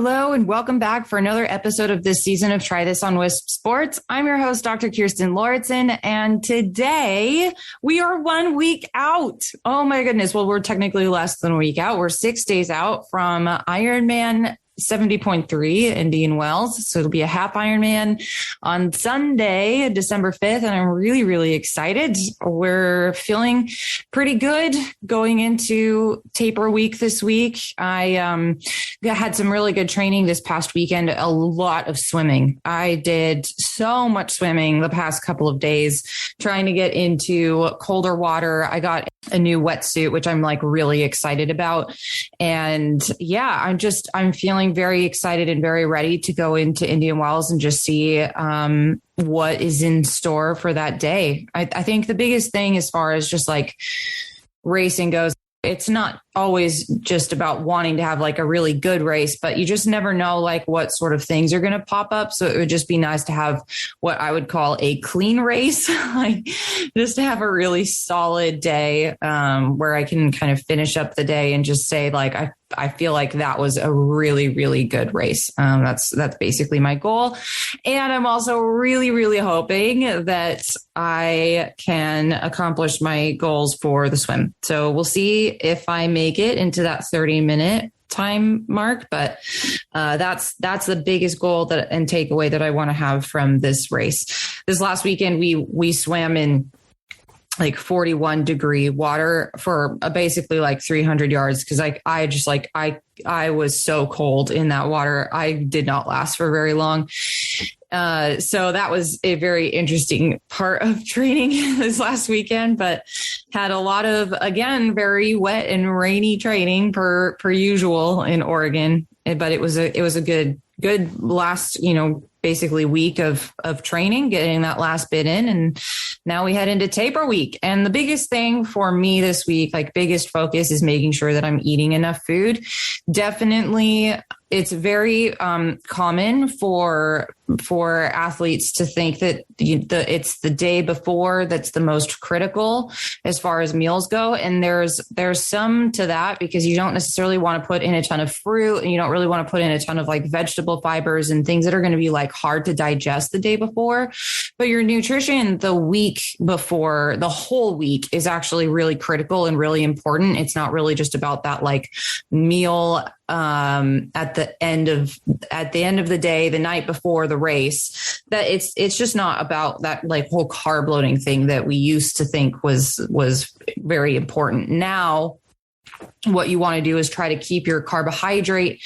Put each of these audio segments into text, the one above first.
Hello, and welcome back for another episode of this season of Try This on Wisp Sports. I'm your host, Dr. Kirstin Lauritzen, and today we are 1 week out. Oh my goodness. Well, we're technically less than a week out. We're 6 days out from Ironman 70.3 Indian Wells. So it'll be a half Ironman on Sunday, December 5th. And I'm really, really excited. We're feeling pretty good going into taper week this week. I had some really good training this past weekend, a lot of swimming. I did so much swimming the past couple of days, trying to get into colder water. I got a new wetsuit, which I'm like really excited about. And yeah, I'm feeling very excited and very ready to go into Indian Wells and just see what is in store for that day. I think the biggest thing as far as just like racing goes, it's not always just about wanting to have like a really good race, but you just never know like what sort of things are going to pop up. So it would just be nice to have what I would call a clean race, like just to have a really solid day where I can kind of finish up the day and just say like, I feel like that was a really, really good race. That's basically my goal. And I'm also really, really hoping that I can accomplish my goals for the swim. So we'll see if I make it into that 30-minute time mark, but that's the biggest goal and takeaway that I want to have from this race. This last weekend, we swam in like 41 degree water for basically like 300 yards. Cause I was so cold in that water. I did not last for very long. So that was a very interesting part of training this last weekend, but had a lot of, again, very wet and rainy training per usual in Oregon. But it was a good last, basically week of training, getting that last bit in. And now we head into taper week. And the biggest thing for me this week, like biggest focus, is making sure that I'm eating enough food. Definitely, it's very common for athletes to think that it's the day before that's the most critical as far as meals go. And there's some to that, because you don't necessarily want to put in a ton of fruit, and you don't really want to put in a ton of like vegetable fibers and things that are going to be like hard to digest the day before. But your nutrition the week before, the whole week, is actually really critical and really important. It's not really just about that like meal at the end of the day, the night before the race. That it's just not about that like whole carb loading thing that we used to think was very important. Now, what you want to do is try to keep your carbohydrate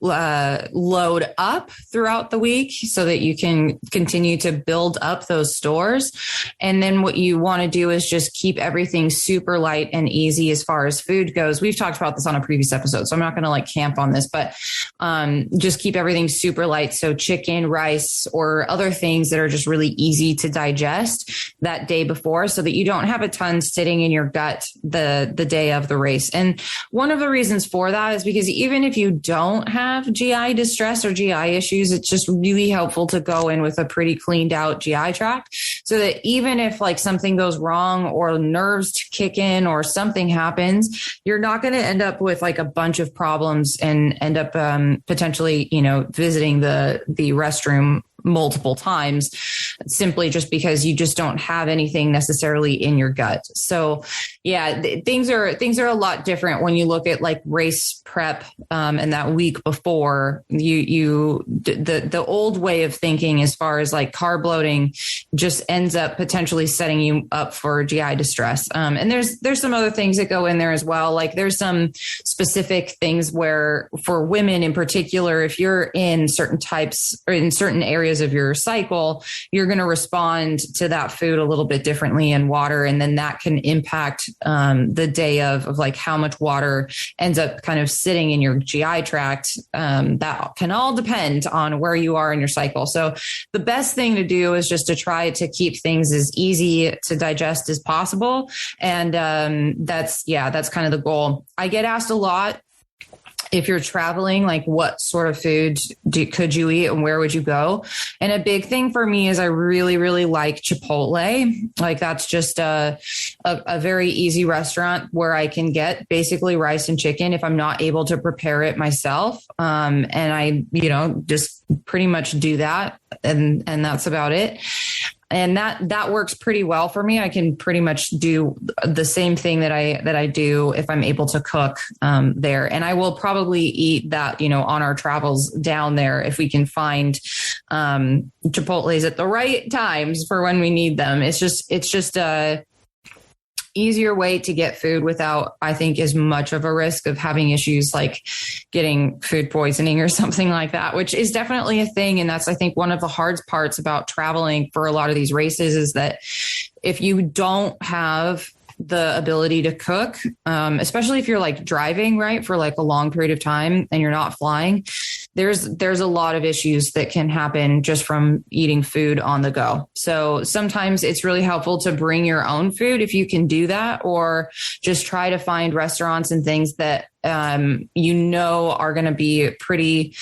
load up throughout the week so that you can continue to build up those stores. And then what you want to do is just keep everything super light and easy as far as food goes. We've talked about this on a previous episode, so I'm not going to like camp on this, but just keep everything super light. So chicken, rice, or other things that are just really easy to digest that day before, so that you don't have a ton sitting in your gut the day of the race. And one of the reasons for that is because even if you don't have GI distress or GI issues, it's just really helpful to go in with a pretty cleaned out GI tract, so that even if like something goes wrong or nerves kick in or something happens, you're not going to end up with like a bunch of problems and end up potentially, visiting the restroom multiple times, simply just because you just don't have anything necessarily in your gut. So yeah, things are a lot different when you look at like race prep and that week before. The old way of thinking as far as like carb loading just ends up potentially setting you up for GI distress. And there's some other things that go in there as well. Like there's some specific things where, for women in particular, if you're in certain types or in certain areas of your cycle, you're going to respond to that food a little bit differently in water. And then that can impact the day of like how much water ends up kind of sitting in your GI tract. That can all depend on where you are in your cycle. So the best thing to do is just to try to keep things as easy to digest as possible. And that's kind of the goal. I get asked a lot if you're traveling, like what sort of food could you eat and where would you go? And a big thing for me is I really, really like Chipotle. Like that's just a very easy restaurant where I can get basically rice and chicken if I'm not able to prepare it myself. And I, just pretty much do that. And that's about it. And that works pretty well for me. I can pretty much do the same thing that I do if I'm able to cook there. And I will probably eat that, on our travels down there if we can find Chipotles at the right times for when we need them. It's just a easier way to get food without, I think, as much of a risk of having issues like getting food poisoning or something like that, which is definitely a thing. And that's, I think, one of the hard parts about traveling for a lot of these races is that if you don't have the ability to cook, especially if you're like driving, right, for like a long period of time and you're not flying, there's a lot of issues that can happen just from eating food on the go. So sometimes it's really helpful to bring your own food if you can do that, or just try to find restaurants and things that, are going to be pretty,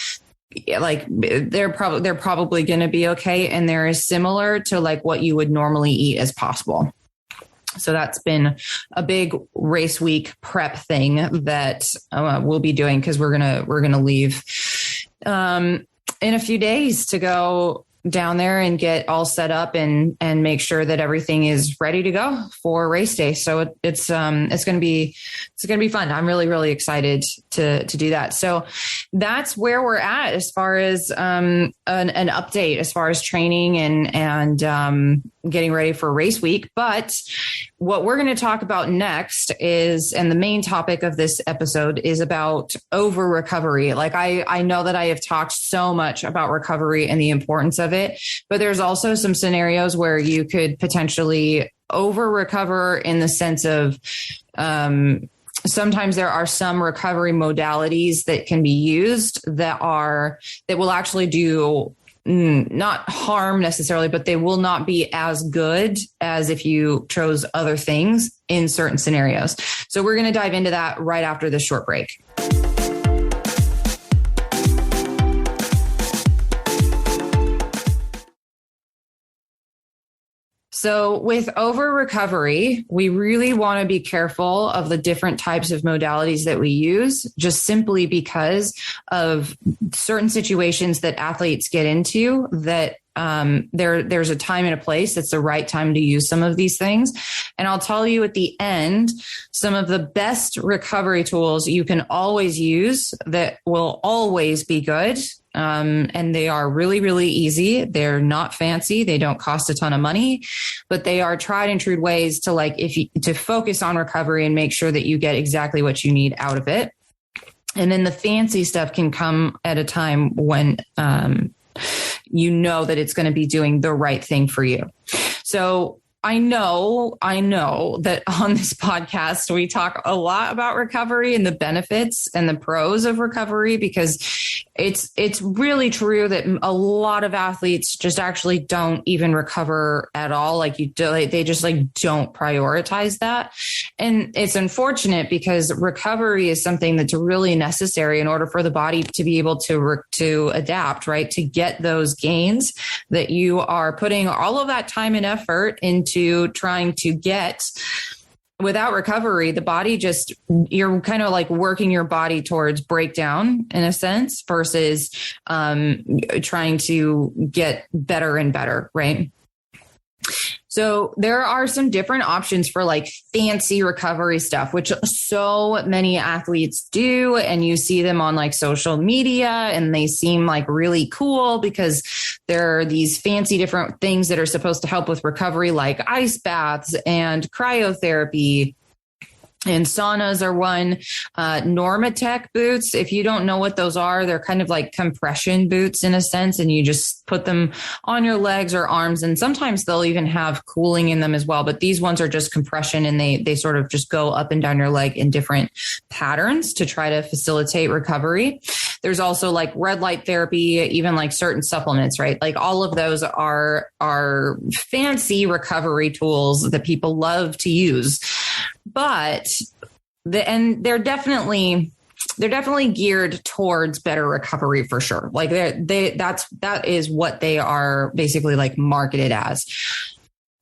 like they're probably going to be okay. And they're as similar to like what you would normally eat as possible. So that's been a big race week prep thing that we'll be doing, because we're gonna leave in a few days to go down there and get all set up and make sure that everything is ready to go for race day. So it's going to be fun. I'm really, really excited to do that. So that's where we're at as far as an update, as far as training and getting ready for race week. But what we're going to talk about next is, and the main topic of this episode is about over recovery. Like I know that I have talked so much about recovery and the importance of it, but there's also some scenarios where you could potentially over recover in the sense of, sometimes there are some recovery modalities that can be used that will actually do not harm necessarily, but they will not be as good as if you chose other things in certain scenarios. So we're going to dive into that right after this short break. So with over recovery, we really want to be careful of the different types of modalities that we use, just simply because of certain situations that athletes get into that there's a time and a place that's the right time to use some of these things. And I'll tell you at the end, some of the best recovery tools you can always use that will always be good. And they are really, really easy. They're not fancy. They don't cost a ton of money, but they are tried and true ways to focus on recovery and make sure that you get exactly what you need out of it. And then the fancy stuff can come at a time when, you know that it's going to be doing the right thing for you. So I know that on this podcast, we talk a lot about recovery and the benefits and the pros of recovery, because it's really true that a lot of athletes just actually don't even recover at all. They just don't prioritize that. And it's unfortunate, because recovery is something that's really necessary in order for the body to be able to adapt, right? To get those gains that you are putting all of that time and effort into trying to get. Without recovery, the body you're kind of like working your body towards breakdown in a sense, versus trying to get better and better, right? So there are some different options for like fancy recovery stuff, which so many athletes do. And you see them on like social media and they seem like really cool because there are these fancy different things that are supposed to help with recovery, like ice baths and cryotherapy. And saunas are one. Normatec boots, if you don't know what those are, they're kind of like compression boots in a sense, and you just put them on your legs or arms, and sometimes they'll even have cooling in them as well. But these ones are just compression, and they sort of just go up and down your leg in different patterns to try to facilitate recovery. There's also like red light therapy, even like certain supplements, right? Like all of those are fancy recovery tools that people love to use. But they're definitely they're definitely geared towards better recovery for sure. Like that is what they are basically like marketed as.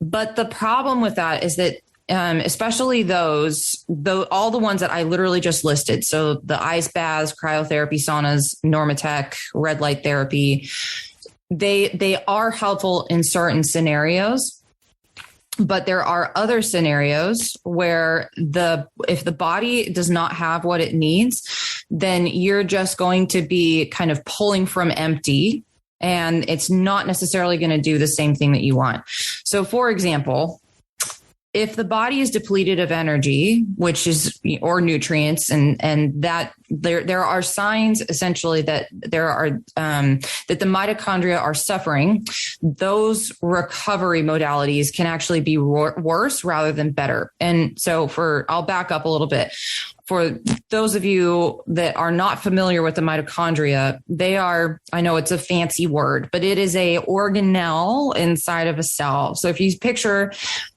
But the problem with that is that especially all the ones that I literally just listed. So the ice baths, cryotherapy, saunas, Normatec, red light therapy, they are helpful in certain scenarios. But there are other scenarios where if the body does not have what it needs, then you're just going to be kind of pulling from empty, and it's not necessarily going to do the same thing that you want. So for example, if the body is depleted of energy, or nutrients, and that there are signs essentially that that the mitochondria are suffering, those recovery modalities can actually be worse rather than better. And so I'll back up a little bit. For those of you that are not familiar with the mitochondria, I know it's a fancy word, but it is a organelle inside of a cell. So if you picture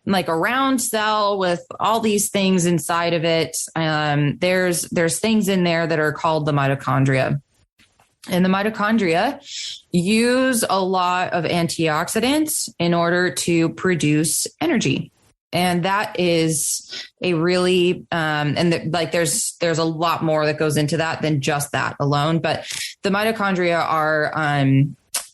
like a round cell with all these things inside of it, there's things in there that are called the mitochondria. And the mitochondria use a lot of antioxidants in order to produce energy. And that is a really, there's a lot more that goes into that than just that alone. But the mitochondria are,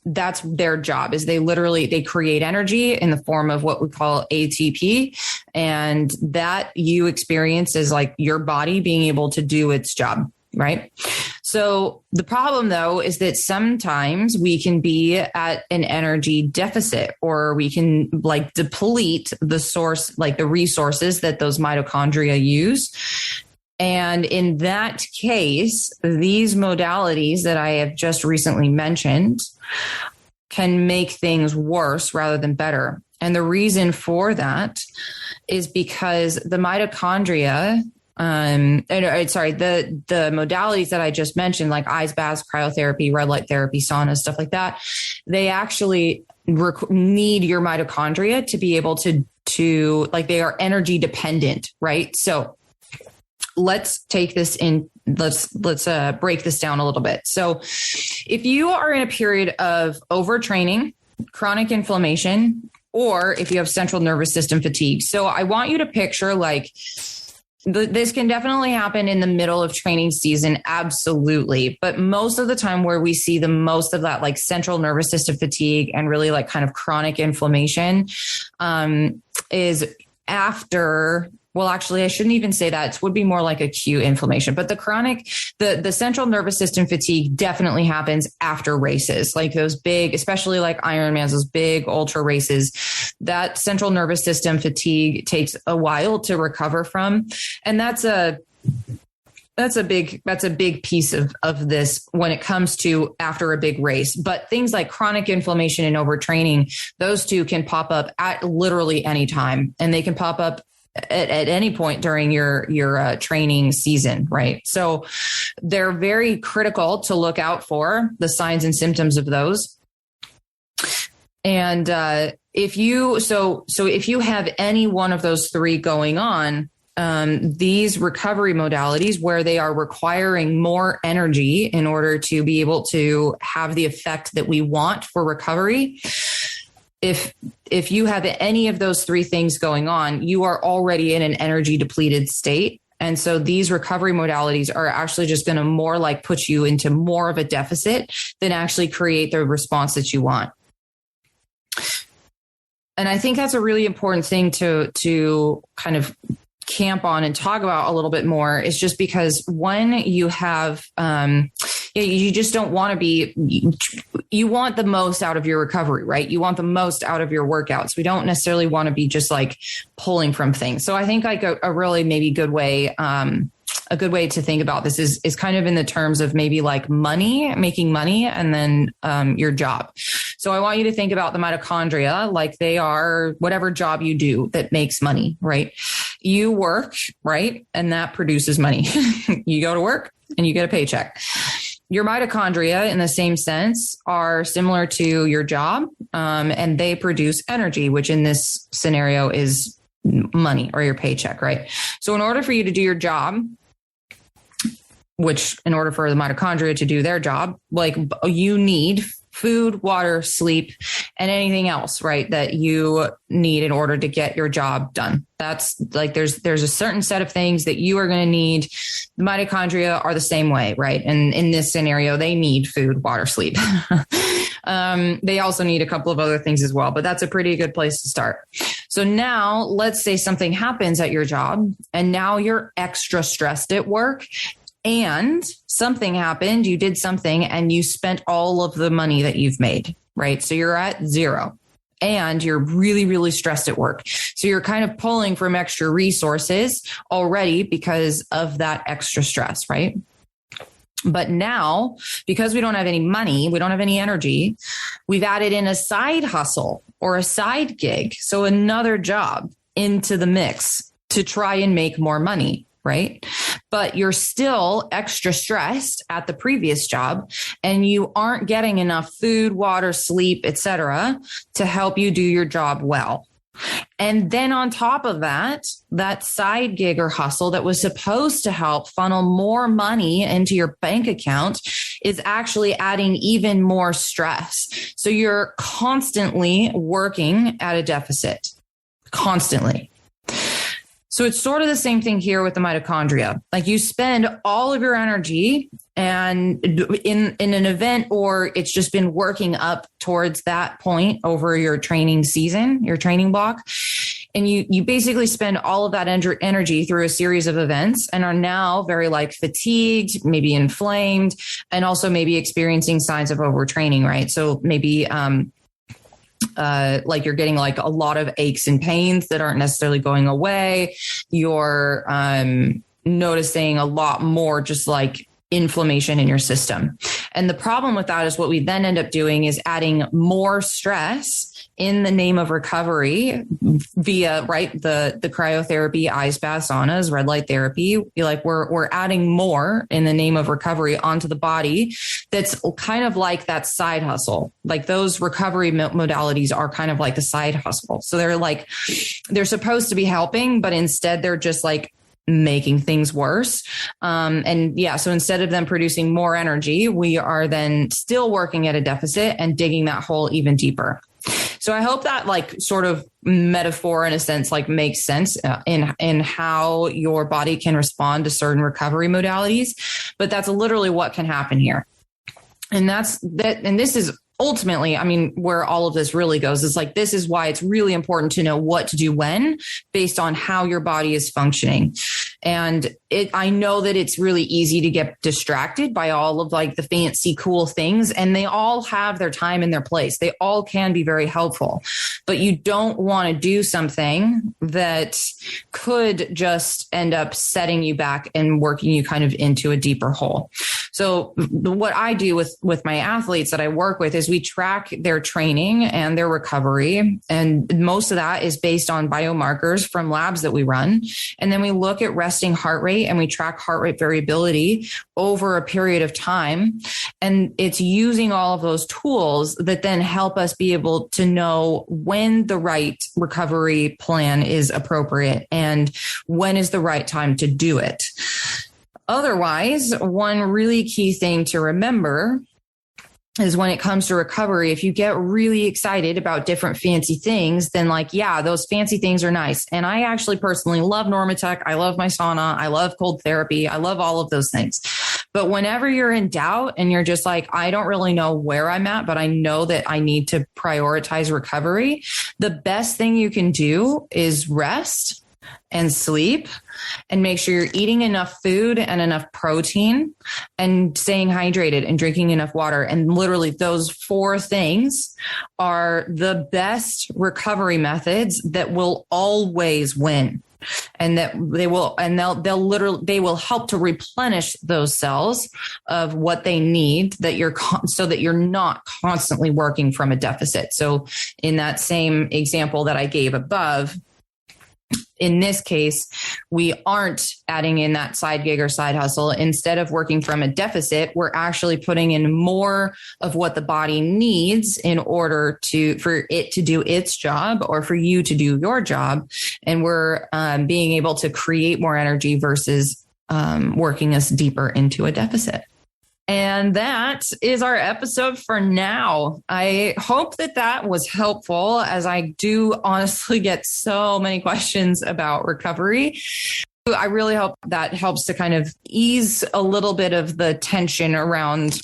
that's their job, is they create energy in the form of what we call ATP. And that you experience as like your body being able to do its job. Right. So the problem, though, is that sometimes we can be at an energy deficit, or we can like deplete the source, like the resources that those mitochondria use. And in that case, these modalities that I have just recently mentioned can make things worse rather than better. And the reason for that is because the mitochondria, the modalities that I just mentioned, like ice baths, cryotherapy, red light therapy, sauna, stuff like that, they actually need your mitochondria to be able to like, they are energy dependent, right? So let's take this in. Let's break this down a little bit. So if you are in a period of overtraining, chronic inflammation, or if you have central nervous system fatigue, so I want you to picture like, this can definitely happen in the middle of training season. Absolutely. But most of the time where we see the most of that, like central nervous system fatigue and really like kind of chronic inflammation, is after, well, actually, I shouldn't even say that. It would be more like acute inflammation. But the central nervous system fatigue definitely happens after races, like those big, especially like Ironmans, those big ultra races. That central nervous system fatigue takes a while to recover from. And that's a big piece of this when it comes to after a big race. But things like chronic inflammation and overtraining, those two can pop up at literally any time, and they can pop up at any point during your training season, right? So they're very critical to look out for the signs and symptoms of those. And if you have any one of those three going on, these recovery modalities where they are requiring more energy in order to be able to have the effect that we want for recovery, if you have any of those three things going on, you are already in an energy depleted state. And so these recovery modalities are actually just going to more like put you into more of a deficit than actually create the response that you want. And I think that's a really important thing to kind of camp on and talk about a little bit more, is just because when you have, you just don't want to be, you want the most out of your recovery, right? You want the most out of your workouts. We don't necessarily want to be just like pulling from things. So I think like a really maybe good way, a good way to think about this is kind of in the terms of maybe like making money, and then your job. So I want you to think about the mitochondria like they are whatever job you do that makes money, right? You work, right? And that produces money. You go to work and you get a paycheck. Your mitochondria, in the same sense, are similar to your job, and they produce energy, which in this scenario is money or your paycheck, right? So in order for you to do your job, which in order for the mitochondria to do their job, like you need food, water, sleep, and anything else, right, that you need in order to get your job done. That's like, there's a certain set of things that you are going to need. The mitochondria are the same way, right? And in this scenario, they need food, water, sleep. They also need a couple of other things as well, but that's a pretty good place to start. So now let's say something happens at your job and now you're extra stressed at work. And something happened, you did something and you spent all of the money that you've made, right? So you're at zero and you're really, really stressed at work. So you're kind of pulling from extra resources already because of that extra stress, right? But now, because we don't have any money, we don't have any energy, we've added in a side hustle or a side gig. So another job into the mix to try and make more money, right? But you're still extra stressed at the previous job and you aren't getting enough food, water, sleep, etc., to help you do your job well. And then on top of that, that side gig or hustle that was supposed to help funnel more money into your bank account is actually adding even more stress. So you're constantly working at a deficit, constantly. So it's sort of the same thing here with the mitochondria. Like you spend all of your energy and in an event, or it's just been working up towards that point over your training season, your training block. And you basically spend all of that energy through a series of events and are now very like fatigued, maybe inflamed, and also maybe experiencing signs of overtraining, right? So maybe, like you're getting like a lot of aches and pains that aren't necessarily going away. You're noticing a lot more just like inflammation in your system. And the problem with that is what we then end up doing is adding more stress in the name of recovery via, right, the cryotherapy, ice baths, saunas, red light therapy. We're adding more in the name of recovery onto the body. That's kind of like that side hustle. Like those recovery modalities are kind of like the side hustle. So they're supposed to be helping, but instead they're just like making things worse. So instead of them producing more energy, we are then still working at a deficit and digging that hole even deeper. So I hope that like sort of metaphor in a sense, like makes sense in how your body can respond to certain recovery modalities, but that's literally what can happen here. And this is ultimately, I mean, where all of this really goes is like, this is why it's really important to know what to do when based on how your body is functioning. And I know that it's really easy to get distracted by all of like the fancy, cool things, and they all have their time and their place. They all can be very helpful, but you don't want to do something that could just end up setting you back and working you kind of into a deeper hole. So what I do with my athletes that I work with is we track their training and their recovery. And most of that is based on biomarkers from labs that we run. And then we look at resting heart rate and we track heart rate variability over a period of time. And it's using all of those tools that then help us be able to know when the right recovery plan is appropriate and when is the right time to do it. Otherwise, one really key thing to remember is when it comes to recovery, if you get really excited about different fancy things, then like, yeah, those fancy things are nice. And I actually personally love Normatec. I love my sauna. I love cold therapy. I love all of those things. But whenever you're in doubt and you're just like, I don't really know where I'm at, but I know that I need to prioritize recovery, the best thing you can do is rest and sleep and make sure you're eating enough food and enough protein and staying hydrated and drinking enough water. And literally those 4 things are the best recovery methods that will always win. And that they will help to replenish those cells of what they need so that you're not constantly working from a deficit. So in that same example that I gave above, in this case, we aren't adding in that side gig or side hustle. Instead of working from a deficit, we're actually putting in more of what the body needs in order for it to do its job or for you to do your job. And we're being able to create more energy versus working us deeper into a deficit. And that is our episode for now. I hope that was helpful, as I do honestly get so many questions about recovery. I really hope that helps to kind of ease a little bit of the tension around,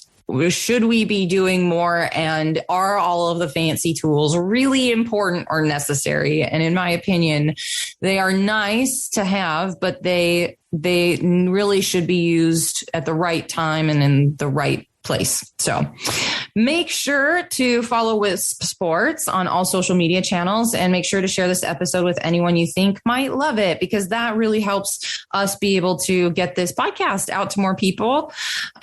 should we be doing more, and are all of the fancy tools really important or necessary? And in my opinion, they are nice to have, but they really should be used at the right time and in the right place. So make sure to follow Wisp Sports on all social media channels, and make sure to share this episode with anyone you think might love it, because that really helps us be able to get this podcast out to more people.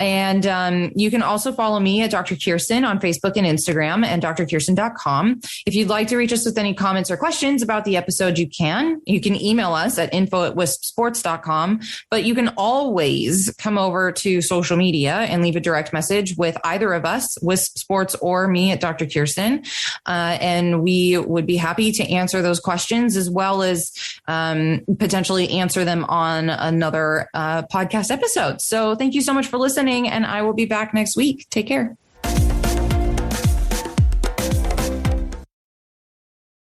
And you can also follow me at Dr. Kirstin on Facebook and Instagram, and drkirstin.com. If you'd like to reach us with any comments or questions about the episode, you can email us at info@wispsports.com, but you can always come over to social media and leave a direct message with either of us, Wisp Sports or me at Dr. Kirstin. And we would be happy to answer those questions, as well as potentially answer them on another podcast episode. So thank you so much for listening, and I will be back next week. Take care.